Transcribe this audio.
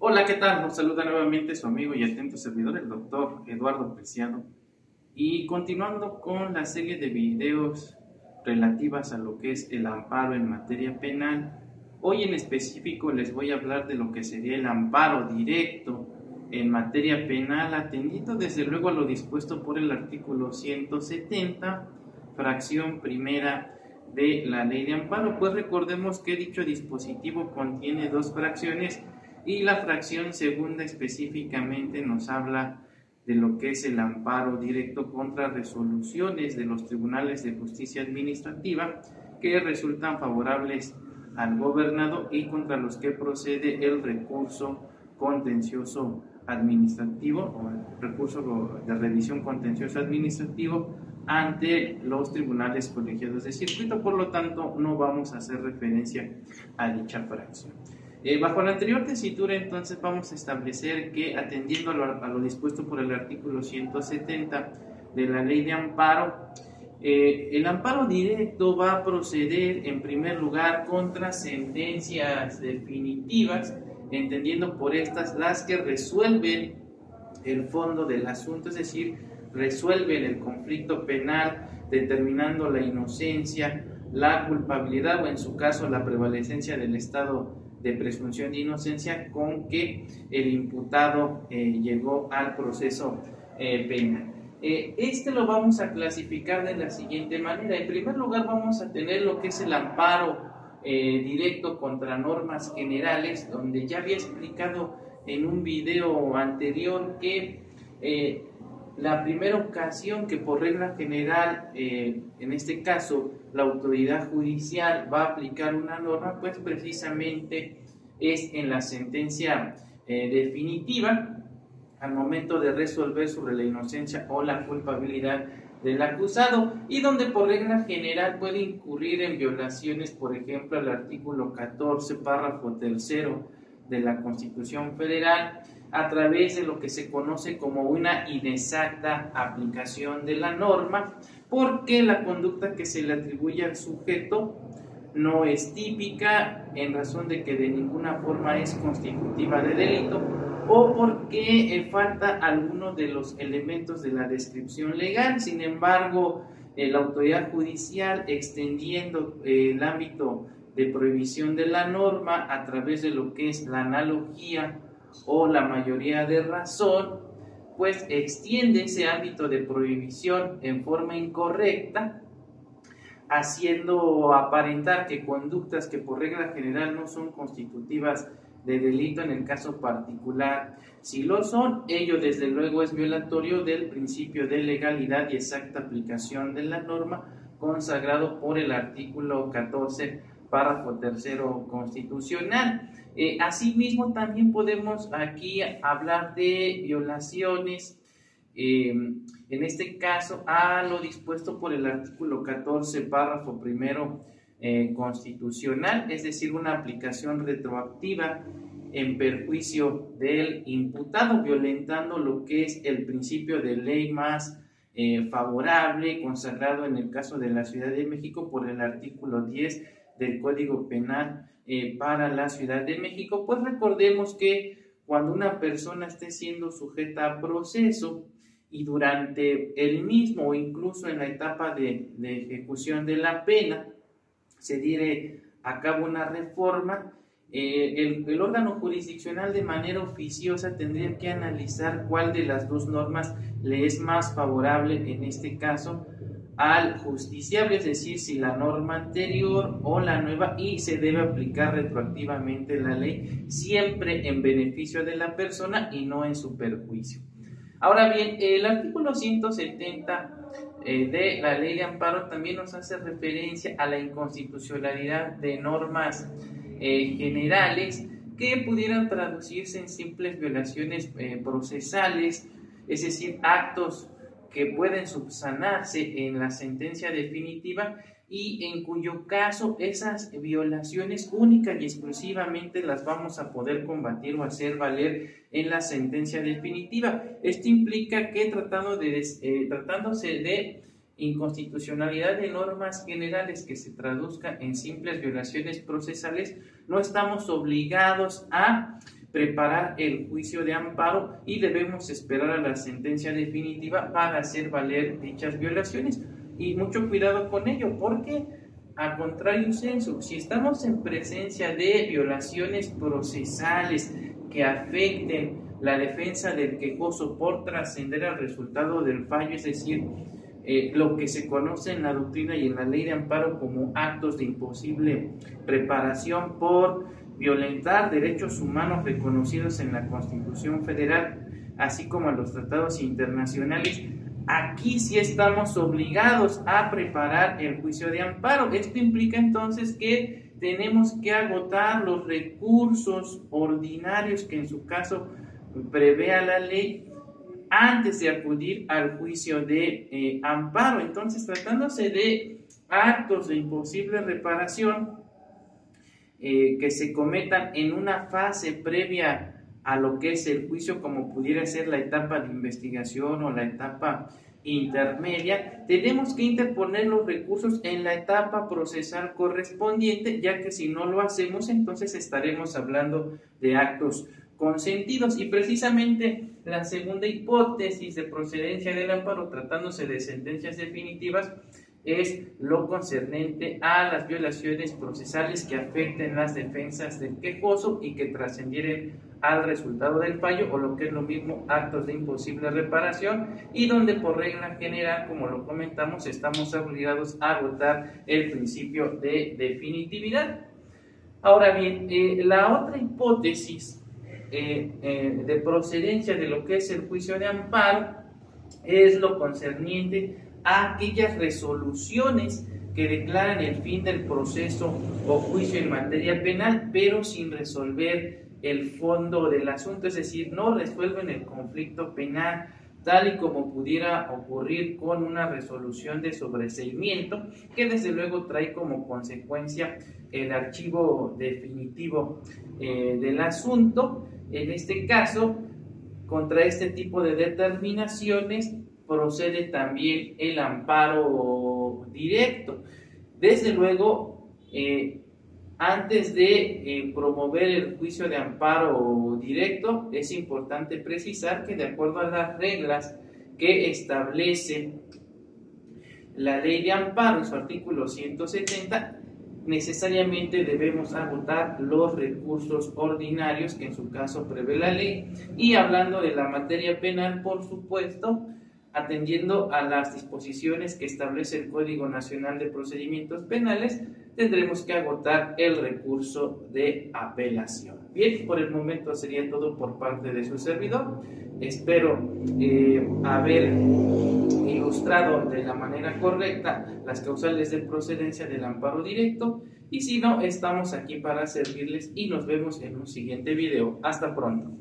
Hola, ¿qué tal? Nos saluda nuevamente su amigo y atento servidor, el doctor Eduardo Preciado. Y continuando con la serie de videos relativas a lo que es el amparo en materia penal, hoy en específico les voy a hablar de lo que sería el amparo directo en materia penal, atendiendo desde luego a lo dispuesto por el artículo 170, fracción primera de la ley de amparo. Pues recordemos que dicho dispositivo contiene dos fracciones y la fracción segunda específicamente nos habla de lo que es el amparo directo contra resoluciones de los tribunales de justicia administrativa que resultan favorables al gobernado y contra los que procede el recurso contencioso administrativo o el recurso de revisión contencioso administrativo ante los tribunales colegiados de circuito. Por lo tanto, no vamos a hacer referencia a dicha fracción. Bajo la anterior tesitura, entonces, vamos a establecer que, atendiendo a lo dispuesto por el artículo 170 de la ley de amparo, el amparo directo va a proceder, en primer lugar, contra sentencias definitivas, entendiendo por estas las que resuelven el fondo del asunto, es decir, resuelven el conflicto penal, determinando la inocencia, la culpabilidad o, en su caso, la prevalecencia del estado de presunción de inocencia con que el imputado llegó al proceso penal. Este lo vamos a clasificar de la siguiente manera. En primer lugar, vamos a tener lo que es el amparo directo contra normas generales, donde ya había explicado en un video anterior que la primera ocasión que por regla general, en este caso, la autoridad judicial va a aplicar una norma, pues precisamente es en la sentencia definitiva, al momento de resolver sobre la inocencia o la culpabilidad del acusado, y donde por regla general puede incurrir en violaciones, por ejemplo, al artículo 14, párrafo tercero de la Constitución Federal, a través de lo que se conoce como una inexacta aplicación de la norma, porque la conducta que se le atribuye al sujeto no es típica, en razón de que de ninguna forma es constitutiva de delito, o porque falta alguno de los elementos de la descripción legal. Sin embargo, la autoridad judicial, extendiendo el ámbito de prohibición de la norma a través de lo que es la analogía o la mayoría de razón, pues extiende ese ámbito de prohibición en forma incorrecta, haciendo aparentar que conductas que por regla general no son constitutivas de delito, en el caso particular si lo son, ello desde luego es violatorio del principio de legalidad y exacta aplicación de la norma consagrado por el artículo 14, párrafo tercero constitucional. Asimismo, también podemos aquí hablar de violaciones, en este caso, a lo dispuesto por el artículo 14, párrafo primero constitucional, es decir, una aplicación retroactiva en perjuicio del imputado, violentando lo que es el principio de ley más favorable, consagrado en el caso de la Ciudad de México por el artículo 10 del Código Penal para la Ciudad de México. Pues recordemos que cuando una persona esté siendo sujeta a proceso y durante el mismo o incluso en la etapa de ejecución de la pena se diere a cabo una reforma, el órgano jurisdiccional de manera oficiosa tendría que analizar cuál de las dos normas le es más favorable, en este caso al justiciable, es decir, si la norma anterior o la nueva, y se debe aplicar retroactivamente la ley, siempre en beneficio de la persona y no en su perjuicio. Ahora bien, el artículo 170 de la ley de amparo también nos hace referencia a la inconstitucionalidad de normas generales que pudieran traducirse en simples violaciones procesales, es decir, actos que pueden subsanarse en la sentencia definitiva y en cuyo caso esas violaciones única y exclusivamente las vamos a poder combatir o hacer valer en la sentencia definitiva. Esto implica que tratándose de inconstitucionalidad de normas generales que se traduzcan en simples violaciones procesales, no estamos obligados a preparar el juicio de amparo y debemos esperar a la sentencia definitiva para hacer valer dichas violaciones. Y mucho cuidado con ello, porque a contrario sensu, si estamos en presencia de violaciones procesales que afecten la defensa del quejoso por trascender al resultado del fallo, es decir, lo que se conoce en la doctrina y en la ley de amparo como actos de imposible reparación por violentar derechos humanos reconocidos en la Constitución Federal, así como en los tratados internacionales, aquí sí estamos obligados a preparar el juicio de amparo. Esto implica entonces que tenemos que agotar los recursos ordinarios que en su caso prevea la ley antes de acudir al juicio de amparo. Entonces, tratándose de actos de imposible reparación que se cometan en una fase previa a lo que es el juicio, como pudiera ser la etapa de investigación o la etapa intermedia, tenemos que interponer los recursos en la etapa procesal correspondiente, ya que si no lo hacemos, entonces estaremos hablando de actos consentidos. Y precisamente la segunda hipótesis de procedencia del amparo, tratándose de sentencias definitivas, es lo concernente a las violaciones procesales que afecten las defensas del quejoso y que trascendieren al resultado del fallo, o lo que es lo mismo, actos de imposible reparación, y donde por regla general, como lo comentamos, estamos obligados a agotar el principio de definitividad. Ahora bien, la otra hipótesis de procedencia de lo que es el juicio de amparo es lo concerniente a aquellas resoluciones que declaran el fin del proceso o juicio en materia penal, pero sin resolver el fondo del asunto, es decir, no resuelven el conflicto penal, tal y como pudiera ocurrir con una resolución de sobreseimiento, que desde luego trae como consecuencia el archivo definitivo del asunto. En este caso, contra este tipo de determinaciones procede también el amparo directo. Desde luego, antes de promover el juicio de amparo directo, es importante precisar que de acuerdo a las reglas que establece la ley de amparo en su artículo 170, necesariamente debemos agotar los recursos ordinarios que en su caso prevé la ley. Y hablando de la materia penal, por supuesto, atendiendo a las disposiciones que establece el Código Nacional de Procedimientos Penales, tendremos que agotar el recurso de apelación. Bien, por el momento sería todo por parte de su servidor. Espero haber ilustrado de la manera correcta las causales de procedencia del amparo directo, y si no, estamos aquí para servirles y nos vemos en un siguiente video. Hasta pronto.